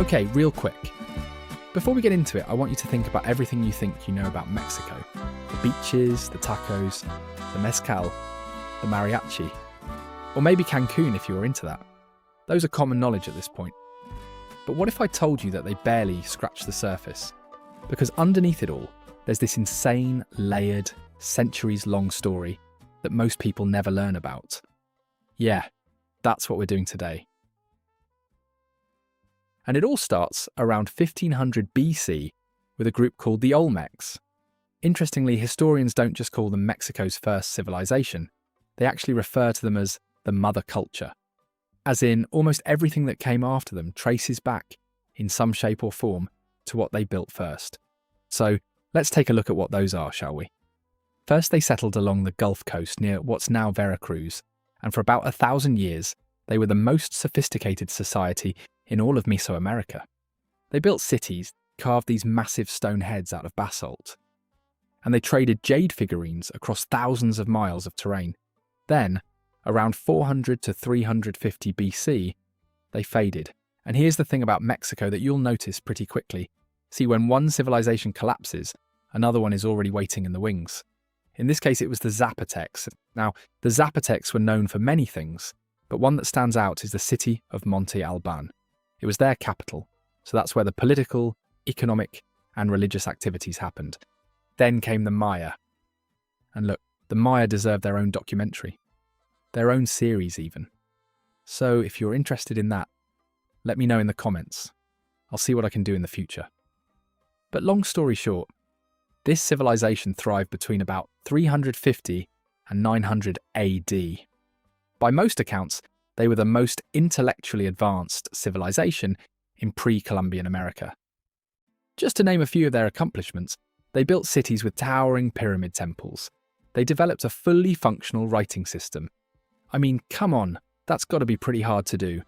Okay, real quick. Before we get into it, I want you to think about everything you think you know about Mexico. The beaches, the tacos, the mezcal, the mariachi. Or maybe Cancún if you were into that. Those are common knowledge at this point. But what if I told you that they barely scratch the surface? Because underneath it all, there's this insane, layered, centuries-long story that most people never learn about. Yeah, that's what we're doing today. And it all starts around 1500 BC with a group called the Olmecs. Interestingly, historians don't just call them Mexico's first civilization, they actually refer to them as the mother culture. As in, almost everything that came after them traces back, in some shape or form, to what they built first. So, let's take a look at what those are, shall we? First, they settled along the Gulf Coast near what's now Veracruz, and for about 1,000 years, they were the most sophisticated society in all of Mesoamerica. They built cities, carved these massive stone heads out of basalt, and they traded jade figurines across thousands of miles of terrain. Then, around 400 to 350 BC, they faded. And here's the thing about Mexico that you'll notice pretty quickly. See, when one civilization collapses, another one is already waiting in the wings. In this case, it was the Zapotecs. Now, the Zapotecs were known for many things, but one that stands out is the city of Monte Alban. It was their capital, so that's where the political, economic, and religious activities happened. Then came the Maya. And look, the Maya deserved their own documentary. Their own series even. So if you're interested in that, let me know in the comments. I'll see what I can do in the future. But long story short, this civilization thrived between about 350 and 900 AD. By most accounts, they were the most intellectually advanced civilization in pre-Columbian America. Just to name a few of their accomplishments, they built cities with towering pyramid temples. They developed a fully functional writing system. I mean, come on, that's got to be pretty hard to do.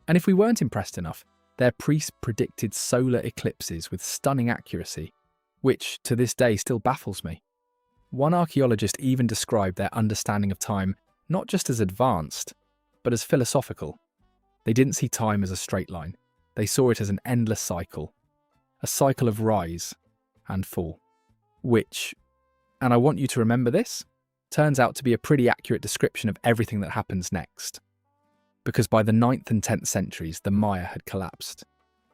And if we weren't impressed enough, their priests predicted solar eclipses with stunning accuracy, which to this day still baffles me. One archaeologist even described their understanding of time not just as advanced, but as philosophical. They didn't see time as a straight line. They saw it as an endless cycle. A cycle of rise and fall. Which, and I want you to remember this, turns out to be a pretty accurate description of everything that happens next. Because by the 9th and 10th centuries, the Maya had collapsed.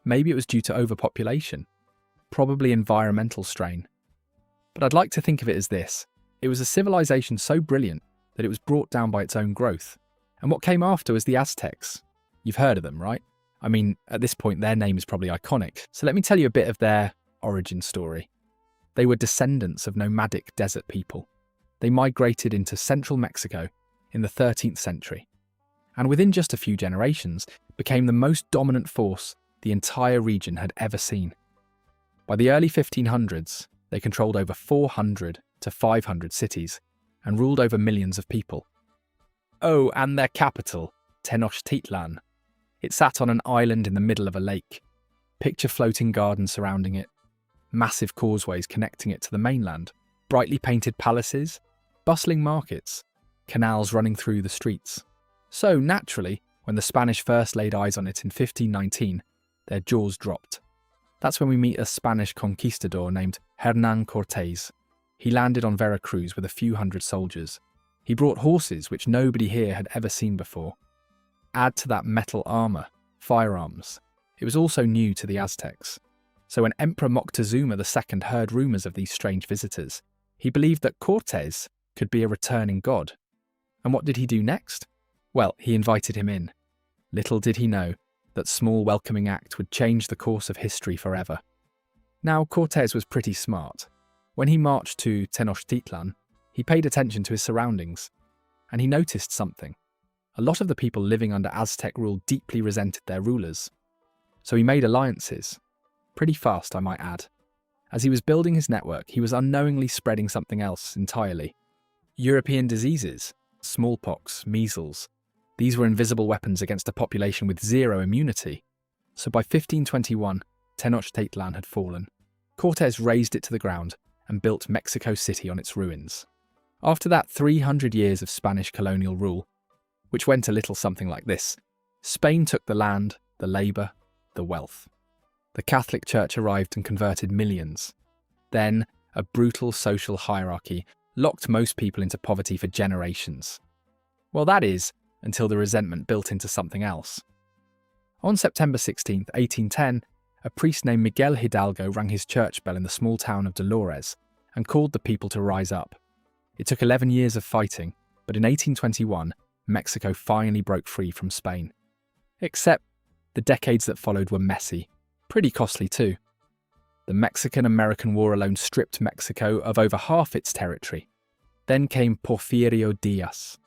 Maybe it was due to overpopulation, probably environmental strain. But I'd like to think of it as this. It was a civilization so brilliant that it was brought down by its own growth. And what came after was the Aztecs. You've heard of them, right? I mean, at this point, their name is probably iconic. So let me tell you a bit of their origin story. They were descendants of nomadic desert people. They migrated into central Mexico in the 13th century, and within just a few generations became the most dominant force the entire region had ever seen. By the early 1500s, they controlled over 400 to 500 cities and ruled over millions of people. Oh, and their capital, Tenochtitlan. It sat on an island in the middle of a lake. Picture floating gardens surrounding it, massive causeways connecting it to the mainland, brightly painted palaces, bustling markets, canals running through the streets. So, naturally, when the Spanish first laid eyes on it in 1519, their jaws dropped. That's when we meet a Spanish conquistador named Hernán Cortés. He landed on Veracruz with a few hundred soldiers. He brought horses which nobody here had ever seen before. Add to that metal armour, firearms. It was also new to the Aztecs. So when Emperor Moctezuma II heard rumours of these strange visitors, he believed that Cortés could be a returning god. And what did he do next? Well, he invited him in. Little did he know that small welcoming act would change the course of history forever. Now, Cortés was pretty smart. When he marched to Tenochtitlan, he paid attention to his surroundings, and he noticed something. A lot of the people living under Aztec rule deeply resented their rulers. So he made alliances. Pretty fast, I might add. As he was building his network, he was unknowingly spreading something else entirely. European diseases, smallpox, measles. These were invisible weapons against a population with zero immunity. So by 1521, Tenochtitlan had fallen. Cortés razed it to the ground and built Mexico City on its ruins. After that 300 years of Spanish colonial rule, which went a little something like this, Spain took the land, the labour, the wealth. The Catholic Church arrived and converted millions. Then, a brutal social hierarchy locked most people into poverty for generations. Well, that is, until the resentment built into something else. On September 16, 1810, a priest named Miguel Hidalgo rang his church bell in the small town of Dolores and called the people to rise up. It took 11 years of fighting, but in 1821, Mexico finally broke free from Spain. Except the decades that followed were messy, pretty costly too. The Mexican-American War alone stripped Mexico of over half its territory. Then came Porfirio Díaz.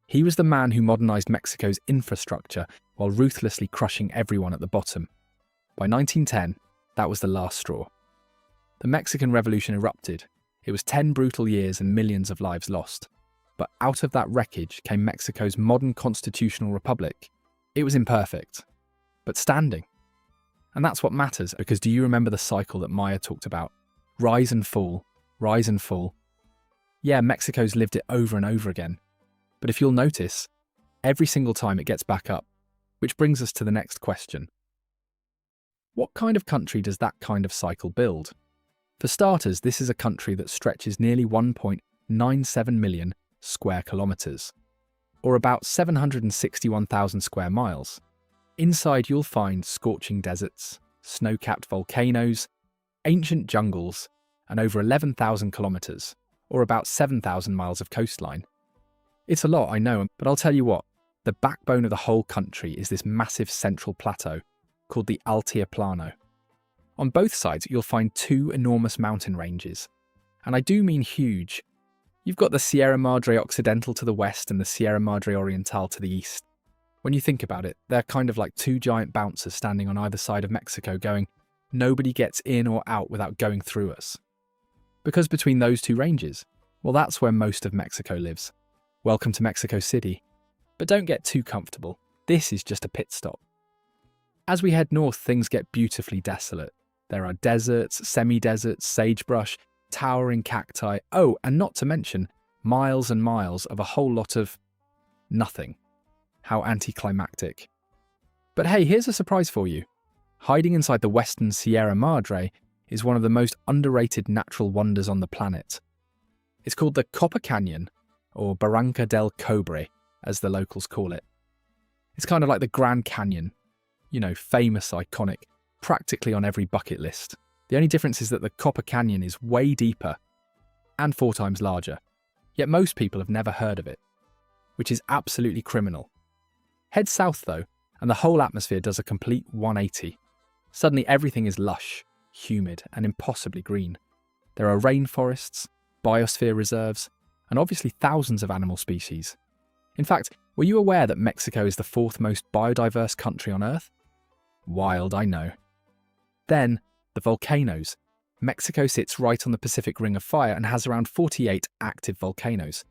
He was the man who modernized Mexico's infrastructure while ruthlessly crushing everyone at the bottom. By 1910, that was the last straw. The Mexican Revolution erupted. It was 10 brutal years and millions of lives lost. But out of that wreckage came Mexico's modern constitutional republic. It was imperfect, but standing. And that's what matters, because do you remember the cycle that Maya talked about? Rise and fall, rise and fall. Yeah, Mexico's lived it over and over again. But if you'll notice, every single time it gets back up, which brings us to the next question. What kind of country does that kind of cycle build? For starters, this is a country that stretches nearly 1.97 million square kilometres, or about 761,000 square miles. Inside you'll find scorching deserts, snow-capped volcanoes, ancient jungles, and over 11,000 kilometres, or about 7,000 miles of coastline. It's a lot, I know, but I'll tell you what, the backbone of the whole country is this massive central plateau called the Altiplano. On both sides, you'll find two enormous mountain ranges. And I do mean huge. You've got the Sierra Madre Occidental to the west and the Sierra Madre Oriental to the east. When you think about it, they're kind of like two giant bouncers standing on either side of Mexico going, nobody gets in or out without going through us. Because between those two ranges, well, that's where most of Mexico lives. Welcome to Mexico City. But don't get too comfortable. This is just a pit stop. As we head north, things get beautifully desolate. There are deserts, semi-deserts, sagebrush, towering cacti, oh, and not to mention miles and miles of a whole lot of nothing. How anticlimactic. But hey, here's a surprise for you. Hiding inside the western Sierra Madre is one of the most underrated natural wonders on the planet. It's called the Copper Canyon, or Barranca del Cobre, as the locals call it. It's kind of like the Grand Canyon. You know, famous, iconic, practically on every bucket list. The only difference is that the Copper Canyon is way deeper and 4 times larger. Yet most people have never heard of it, which is absolutely criminal. Head south though, and the whole atmosphere does a complete 180. Suddenly everything is lush, humid, and impossibly green. There are rainforests, biosphere reserves, and obviously thousands of animal species. In fact, were you aware that Mexico is the 4th most biodiverse country on Earth? Wild, I know. Then, the volcanoes. Mexico sits right on the Pacific Ring of Fire and has around 48 active volcanoes.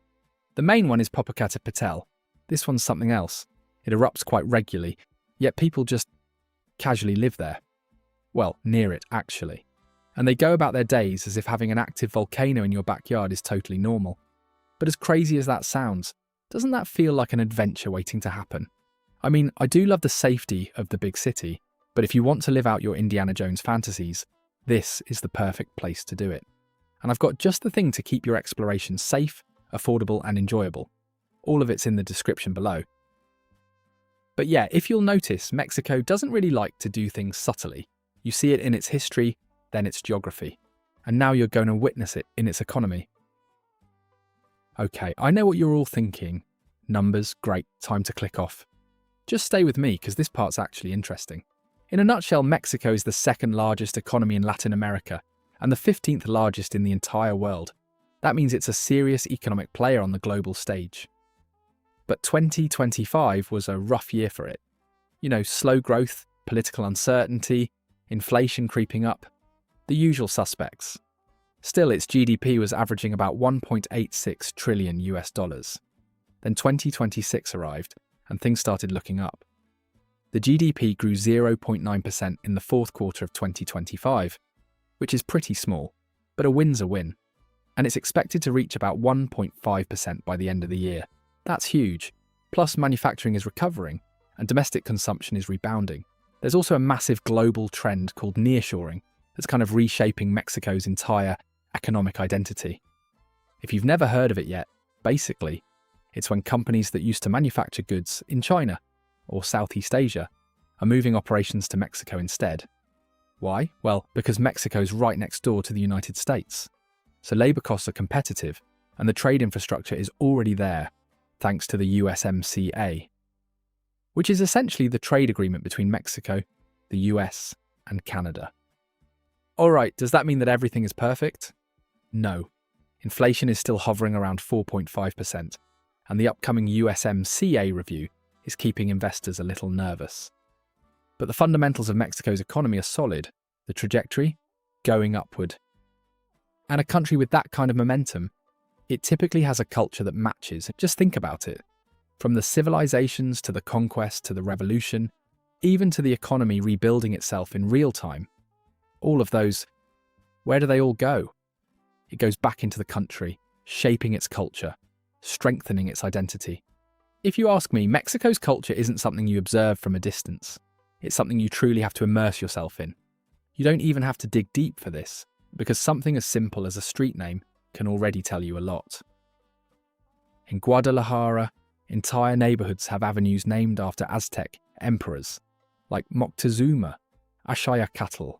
The main one is Popocatépetl. This one's something else. It erupts quite regularly, yet people just casually live there. Well, near it, actually. And they go about their days as if having an active volcano in your backyard is totally normal. But as crazy as that sounds, doesn't that feel like an adventure waiting to happen? I mean, I do love the safety of the big city, but if you want to live out your Indiana Jones fantasies, this is the perfect place to do it. And I've got just the thing to keep your exploration safe, affordable, and enjoyable. All of it's in the description below. But yeah, if you'll notice, Mexico doesn't really like to do things subtly. You see it in its history, then its geography. And now you're going to witness it in its economy. Okay, I know what you're all thinking. Numbers, great, time to click off. Just stay with me, because this part's actually interesting. In a nutshell, Mexico is the 2nd largest economy in Latin America, and the 15th largest in the entire world. That means it's a serious economic player on the global stage. But 2025 was a rough year for it. You know, slow growth, political uncertainty, inflation creeping up, the usual suspects. Still, its GDP was averaging about 1.86 trillion US dollars. Then 2026 arrived, and things started looking up. The GDP grew 0.9% in the 4th quarter of 2025, which is pretty small, but a win's a win. And it's expected to reach about 1.5% by the end of the year. That's huge. Plus, manufacturing is recovering, and domestic consumption is rebounding. There's also a massive global trend called nearshoring that's kind of reshaping Mexico's entire economic identity. If you've never heard of it yet, basically, it's when companies that used to manufacture goods in China or Southeast Asia are moving operations to Mexico instead. Why? Well, because Mexico's right next door to the United States. So labour costs are competitive and the trade infrastructure is already there, thanks to the USMCA, which is essentially the trade agreement between Mexico, the US, and Canada. Alright, does that mean that everything is perfect? No. Inflation is still hovering around 4.5%, and the upcoming USMCA review is keeping investors a little nervous. But the fundamentals of Mexico's economy are solid, the trajectory going upward. And a country with that kind of momentum, it typically has a culture that matches. Just think about it. From the civilizations to the conquest to the revolution, even to the economy rebuilding itself in real time, all of those, where do they all go? It goes back into the country, shaping its culture, strengthening its identity. If you ask me, Mexico's culture isn't something you observe from a distance. It's something you truly have to immerse yourself in. You don't even have to dig deep for this, because something as simple as a street name can already tell you a lot. In Guadalajara, entire neighborhoods have avenues named after Aztec emperors, like Moctezuma, Axayacatl.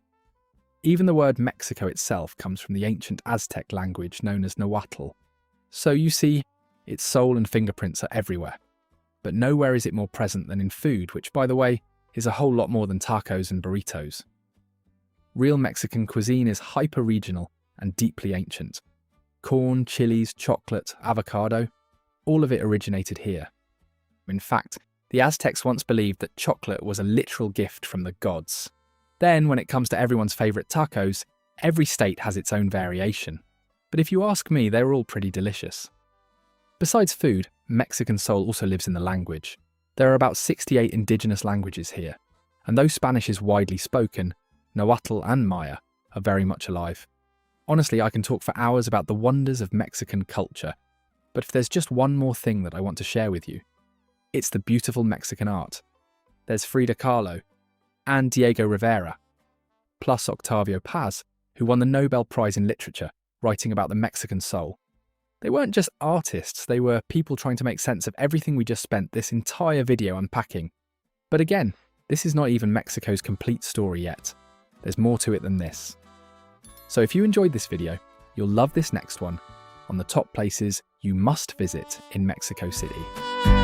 Even the word Mexico itself comes from the ancient Aztec language known as Nahuatl. So you see, its soul and fingerprints are everywhere. But nowhere is it more present than in food, which, by the way, is a whole lot more than tacos and burritos. Real Mexican cuisine is hyper-regional and deeply ancient. Corn, chilies, chocolate, avocado, all of it originated here. In fact, the Aztecs once believed that chocolate was a literal gift from the gods. Then, when it comes to everyone's favourite tacos, every state has its own variation. But if you ask me, they're all pretty delicious. Besides food, Mexican soul also lives in the language. There are about 68 indigenous languages here, and though Spanish is widely spoken, Nahuatl and Maya are very much alive. Honestly, I can talk for hours about the wonders of Mexican culture, but if there's just one more thing that I want to share with you, it's the beautiful Mexican art. There's Frida Kahlo and Diego Rivera, plus Octavio Paz, who won the Nobel Prize in Literature, writing about the Mexican soul. They weren't just artists, they were people trying to make sense of everything we just spent this entire video unpacking. But again, this is not even Mexico's complete story yet. There's more to it than this. So if you enjoyed this video, you'll love this next one on the top places you must visit in Mexico City.